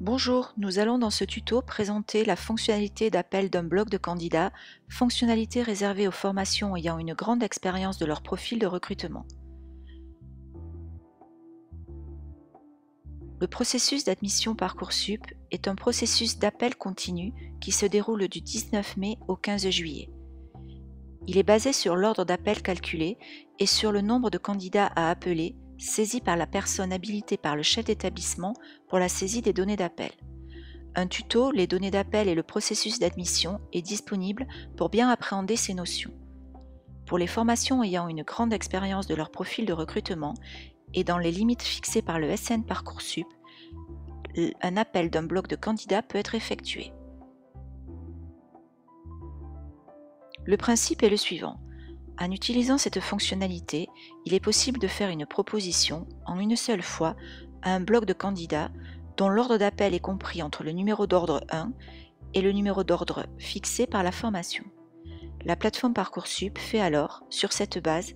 Bonjour, nous allons dans ce tuto présenter la fonctionnalité d'appel d'un bloc de candidats, fonctionnalité réservée aux formations ayant une grande expérience de leur profil de recrutement. Le processus d'admission Parcoursup est un processus d'appel continu qui se déroule du 19 mai au 15 juillet. Il est basé sur l'ordre d'appel calculé et sur le nombre de candidats à appeler, saisis par la personne habilitée par le chef d'établissement pour la saisie des données d'appel. Un tuto, les données d'appel et le processus d'admission est disponible pour bien appréhender ces notions. Pour les formations ayant une grande expérience de leur profil de recrutement et dans les limites fixées par le SN Parcoursup, un appel d'un bloc de candidats peut être effectué. Le principe est le suivant. En utilisant cette fonctionnalité, il est possible de faire une proposition en une seule fois à un bloc de candidats dont l'ordre d'appel est compris entre le numéro d'ordre 1 et le numéro d'ordre fixé par la formation. La plateforme Parcoursup fait alors, sur cette base,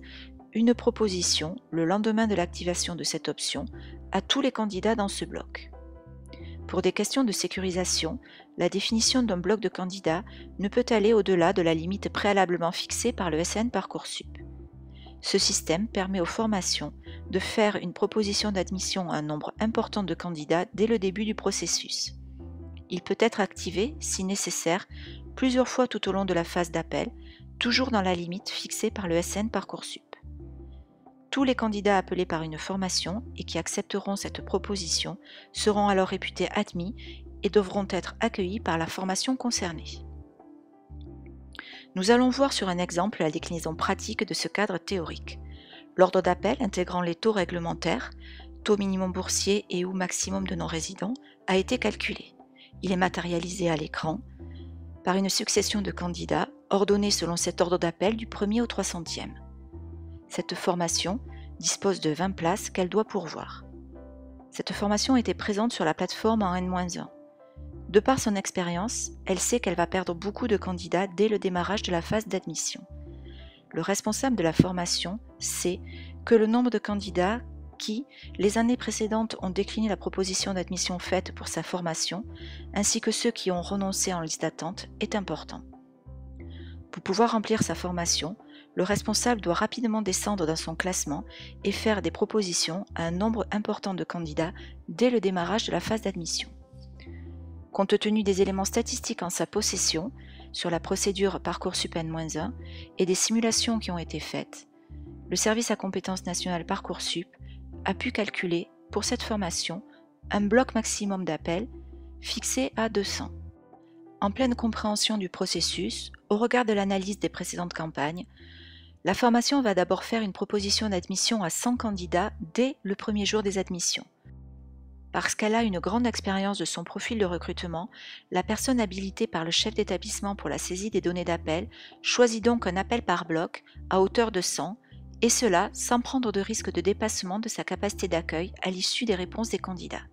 une proposition le lendemain de l'activation de cette option à tous les candidats dans ce bloc. Pour des questions de sécurisation, la définition d'un bloc de candidats ne peut aller au-delà de la limite préalablement fixée par le SN Parcoursup. Ce système permet aux formations de faire une proposition d'admission à un nombre important de candidats dès le début du processus. Il peut être activé, si nécessaire, plusieurs fois tout au long de la phase d'appel, toujours dans la limite fixée par le SN Parcoursup. Tous les candidats appelés par une formation et qui accepteront cette proposition seront alors réputés admis et devront être accueillis par la formation concernée. Nous allons voir sur un exemple la déclinaison pratique de ce cadre théorique. L'ordre d'appel intégrant les taux réglementaires, taux minimum boursier et ou maximum de non-résidents, a été calculé. Il est matérialisé à l'écran par une succession de candidats ordonnés selon cet ordre d'appel du 1er au 300e. Cette formation dispose de 20 places qu'elle doit pourvoir. Cette formation était présente sur la plateforme en N-1. De par son expérience, elle sait qu'elle va perdre beaucoup de candidats dès le démarrage de la phase d'admission. Le responsable de la formation sait que le nombre de candidats qui, les années précédentes, ont décliné la proposition d'admission faite pour sa formation, ainsi que ceux qui ont renoncé en liste d'attente, est important. Pour pouvoir remplir sa formation, le responsable doit rapidement descendre dans son classement et faire des propositions à un nombre important de candidats dès le démarrage de la phase d'admission. Compte tenu des éléments statistiques en sa possession sur la procédure Parcoursup N-1 et des simulations qui ont été faites, le service à compétences nationales Parcoursup a pu calculer pour cette formation un bloc maximum d'appels fixé à 200. En pleine compréhension du processus, au regard de l'analyse des précédentes campagnes, la formation va d'abord faire une proposition d'admission à 100 candidats dès le premier jour des admissions. Parce qu'elle a une grande expérience de son profil de recrutement, la personne habilitée par le chef d'établissement pour la saisie des données d'appel choisit donc un appel par bloc à hauteur de 100, et cela sans prendre de risque de dépassement de sa capacité d'accueil à l'issue des réponses des candidats.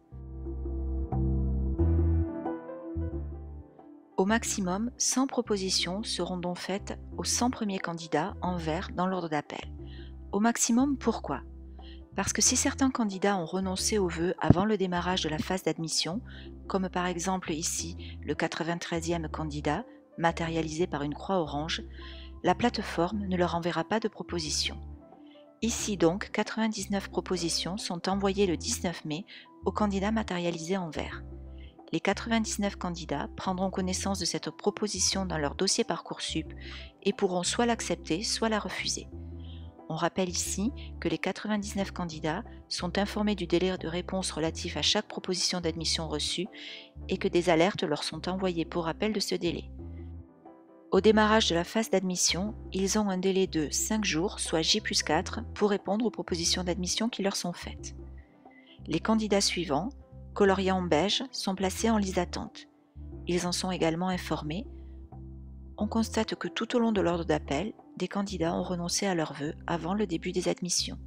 Au maximum, 100 propositions seront donc faites aux 100 premiers candidats en vert dans l'ordre d'appel. Au maximum, pourquoi ? Parce que si certains candidats ont renoncé aux vœux avant le démarrage de la phase d'admission, comme par exemple ici le 93e candidat, matérialisé par une croix orange, la plateforme ne leur enverra pas de proposition. Ici donc, 99 propositions sont envoyées le 19 mai aux candidats matérialisés en vert. Les 99 candidats prendront connaissance de cette proposition dans leur dossier Parcoursup et pourront soit l'accepter, soit la refuser. On rappelle ici que les 99 candidats sont informés du délai de réponse relatif à chaque proposition d'admission reçue et que des alertes leur sont envoyées pour rappel de ce délai. Au démarrage de la phase d'admission, ils ont un délai de 5 jours, soit J+4, pour répondre aux propositions d'admission qui leur sont faites. Les candidats suivants, coloriés en beige, sont placés en liste d'attente. Ils en sont également informés. On constate que tout au long de l'ordre d'appel, des candidats ont renoncé à leurs vœux avant le début des admissions,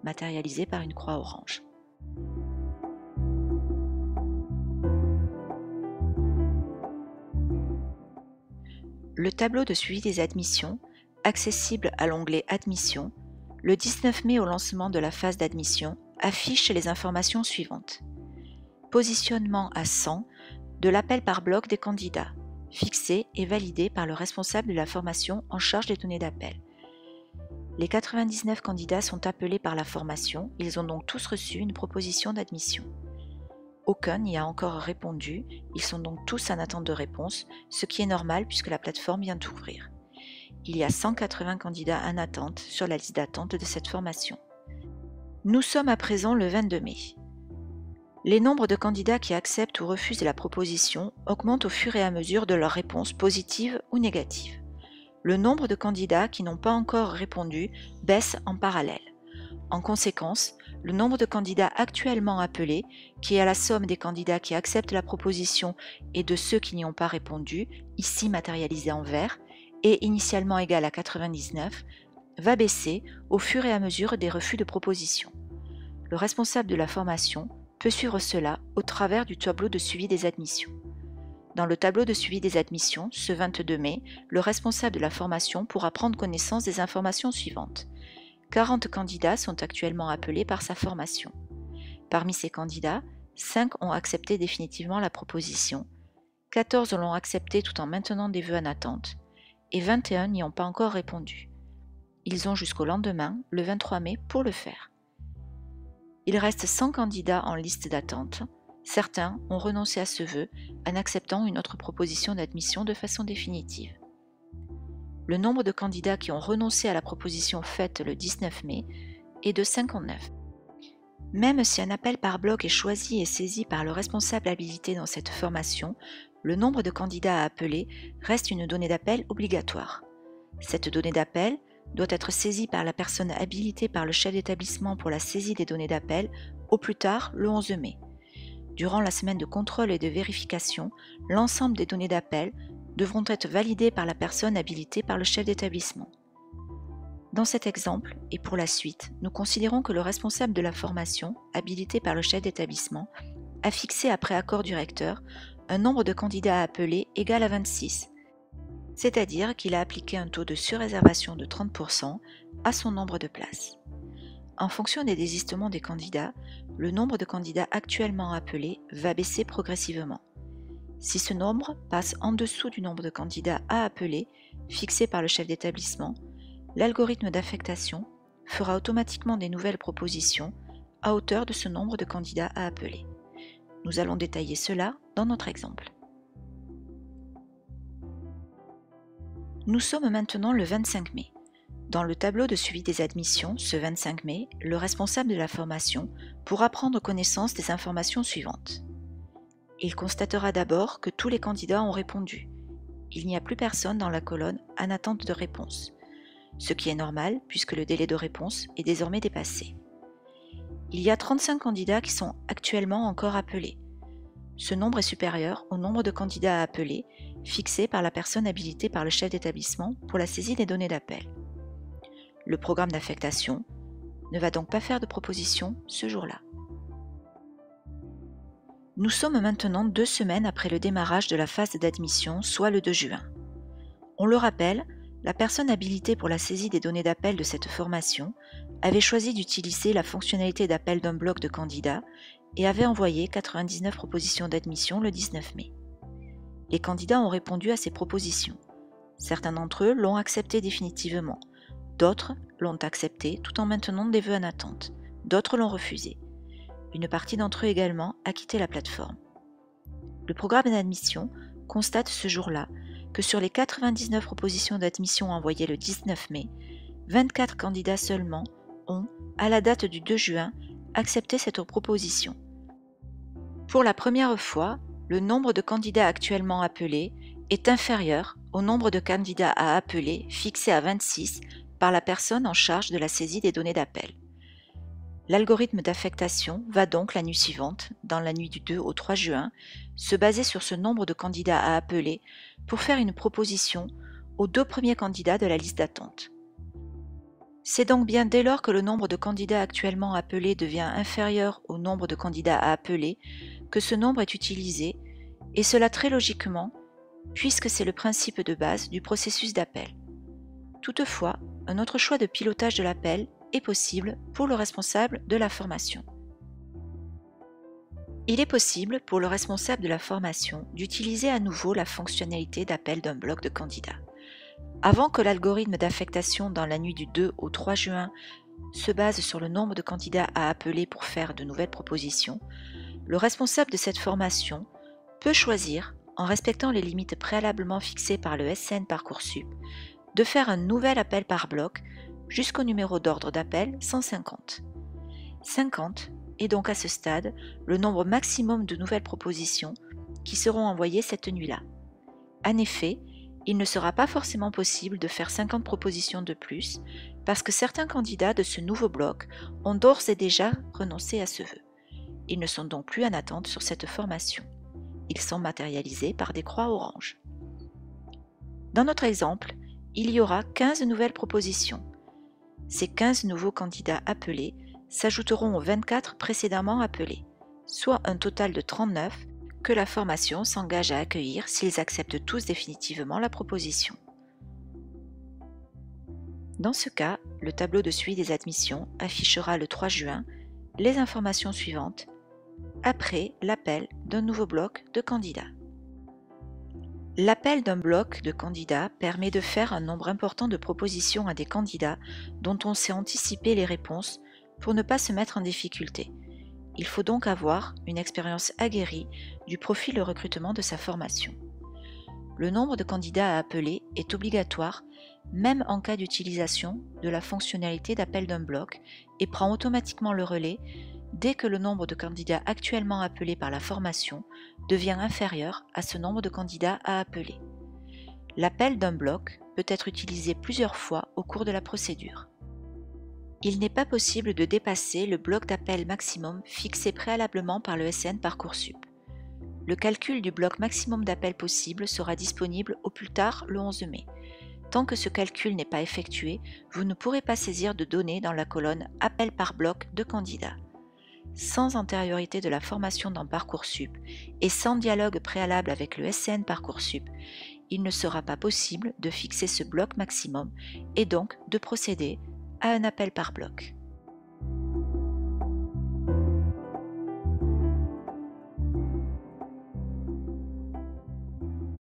matérialisés par une croix orange. Le tableau de suivi des admissions, accessible à l'onglet Admission, le 19 mai au lancement de la phase d'admission, affiche les informations suivantes. positionnement à 100 de l'appel par bloc des candidats, fixé et validé par le responsable de la formation en charge des données d'appel. Les 99 candidats sont appelés par la formation, ils ont donc tous reçu une proposition d'admission. Aucun n'y a encore répondu, ils sont donc tous en attente de réponse, ce qui est normal puisque la plateforme vient d'ouvrir. Il y a 180 candidats en attente sur la liste d'attente de cette formation. Nous sommes à présent le 22 mai. Les nombres de candidats qui acceptent ou refusent la proposition augmentent au fur et à mesure de leur réponse positive ou négative. Le nombre de candidats qui n'ont pas encore répondu baisse en parallèle. En conséquence, le nombre de candidats actuellement appelés, qui est à la somme des candidats qui acceptent la proposition et de ceux qui n'y ont pas répondu, ici matérialisé en vert, et initialement égal à 99, va baisser au fur et à mesure des refus de proposition. Le responsable de la formation peut suivre cela au travers du tableau de suivi des admissions. Dans le tableau de suivi des admissions, ce 22 mai, le responsable de la formation pourra prendre connaissance des informations suivantes. 40 candidats sont actuellement appelés par sa formation. Parmi ces candidats, 5 ont accepté définitivement la proposition, 14 l'ont accepté tout en maintenant des vœux en attente, et 21 n'y ont pas encore répondu. Ils ont jusqu'au lendemain, le 23 mai, pour le faire. Il reste 100 candidats en liste d'attente. Certains ont renoncé à ce vœu en acceptant une autre proposition d'admission de façon définitive. Le nombre de candidats qui ont renoncé à la proposition faite le 19 mai est de 59. Même si un appel par bloc est choisi et saisi par le responsable habilité dans cette formation, le nombre de candidats à appeler reste une donnée d'appel obligatoire. Cette donnée d'appel doit être saisie par la personne habilitée par le chef d'établissement pour la saisie des données d'appel au plus tard le 11 mai. Durant la semaine de contrôle et de vérification, l'ensemble des données d'appel devront être validées par la personne habilitée par le chef d'établissement. Dans cet exemple, et pour la suite, nous considérons que le responsable de la formation, habilité par le chef d'établissement, a fixé après accord du recteur un nombre de candidats à appeler égal à 26, c'est-à-dire qu'il a appliqué un taux de surréservation de 30% à son nombre de places. En fonction des désistements des candidats, le nombre de candidats actuellement appelés va baisser progressivement. Si ce nombre passe en dessous du nombre de candidats à appeler, fixé par le chef d'établissement, l'algorithme d'affectation fera automatiquement des nouvelles propositions à hauteur de ce nombre de candidats à appeler. Nous allons détailler cela dans notre exemple. Nous sommes maintenant le 25 mai. Dans le tableau de suivi des admissions, ce 25 mai, le responsable de la formation pourra prendre connaissance des informations suivantes. Il constatera d'abord que tous les candidats ont répondu. Il n'y a plus personne dans la colonne en attente de réponse, ce qui est normal puisque le délai de réponse est désormais dépassé. Il y a 35 candidats qui sont actuellement encore appelés. Ce nombre est supérieur au nombre de candidats à appeler, fixé par la personne habilitée par le chef d'établissement pour la saisie des données d'appel. Le programme d'affectation ne va donc pas faire de proposition ce jour-là. Nous sommes maintenant 2 semaines après le démarrage de la phase d'admission, soit le 2 juin. On le rappelle, la personne habilitée pour la saisie des données d'appel de cette formation avait choisi d'utiliser la fonctionnalité d'appel d'un bloc de candidats et avait envoyé 99 propositions d'admission le 19 mai. Les candidats ont répondu à ces propositions. Certains d'entre eux l'ont accepté définitivement, d'autres l'ont accepté tout en maintenant des vœux en attente, d'autres l'ont refusé. Une partie d'entre eux également a quitté la plateforme. Le programme d'admission constate ce jour-là que sur les 99 propositions d'admission envoyées le 19 mai, 24 candidats seulement ont, à la date du 2 juin, accepté cette proposition. Pour la première fois, le nombre de candidats actuellement appelés est inférieur au nombre de candidats à appeler fixé à 26 par la personne en charge de la saisie des données d'appel. L'algorithme d'affectation va donc la nuit suivante, dans la nuit du 2 au 3 juin, se baser sur ce nombre de candidats à appeler pour faire une proposition aux 2 premiers candidats de la liste d'attente. C'est donc bien dès lors que le nombre de candidats actuellement appelés devient inférieur au nombre de candidats à appeler que ce nombre est utilisé, et cela très logiquement, puisque c'est le principe de base du processus d'appel. Toutefois, un autre choix de pilotage de l'appel est possible pour le responsable de la formation. Il est possible pour le responsable de la formation d'utiliser à nouveau la fonctionnalité d'appel d'un bloc de candidats. Avant que l'algorithme d'affectation dans la nuit du 2 au 3 juin se base sur le nombre de candidats à appeler pour faire de nouvelles propositions, le responsable de cette formation peut choisir, en respectant les limites préalablement fixées par le SN Parcoursup, de faire un nouvel appel par bloc jusqu'au numéro d'ordre d'appel 150. 50 est donc à ce stade le nombre maximum de nouvelles propositions qui seront envoyées cette nuit-là. En effet, il ne sera pas forcément possible de faire 50 propositions de plus parce que certains candidats de ce nouveau bloc ont d'ores et déjà renoncé à ce vœu. Ils ne sont donc plus en attente sur cette formation. Ils sont matérialisés par des croix oranges. Dans notre exemple, il y aura 15 nouvelles propositions. Ces 15 nouveaux candidats appelés s'ajouteront aux 24 précédemment appelés, soit un total de 39 que la formation s'engage à accueillir s'ils acceptent tous définitivement la proposition. Dans ce cas, le tableau de suivi des admissions affichera le 3 juin les informations suivantes après l'appel d'un nouveau bloc de candidats. L'appel d'un bloc de candidats permet de faire un nombre important de propositions à des candidats dont on sait anticiper les réponses pour ne pas se mettre en difficulté. Il faut donc avoir une expérience aguerrie du profil de recrutement de sa formation. Le nombre de candidats à appeler est obligatoire même en cas d'utilisation de la fonctionnalité d'appel d'un bloc et prend automatiquement le relais dès que le nombre de candidats actuellement appelés par la formation devient inférieur à ce nombre de candidats à appeler. L'appel d'un bloc peut être utilisé plusieurs fois au cours de la procédure. Il n'est pas possible de dépasser le bloc d'appel maximum fixé préalablement par le SN Parcoursup. Le calcul du bloc maximum d'appels possible sera disponible au plus tard le 11 mai. Tant que ce calcul n'est pas effectué, vous ne pourrez pas saisir de données dans la colonne « Appel par bloc de candidats ». Sans antériorité de la formation dans Parcoursup et sans dialogue préalable avec le SN Parcoursup, il ne sera pas possible de fixer ce bloc maximum et donc de procéder à un appel par bloc.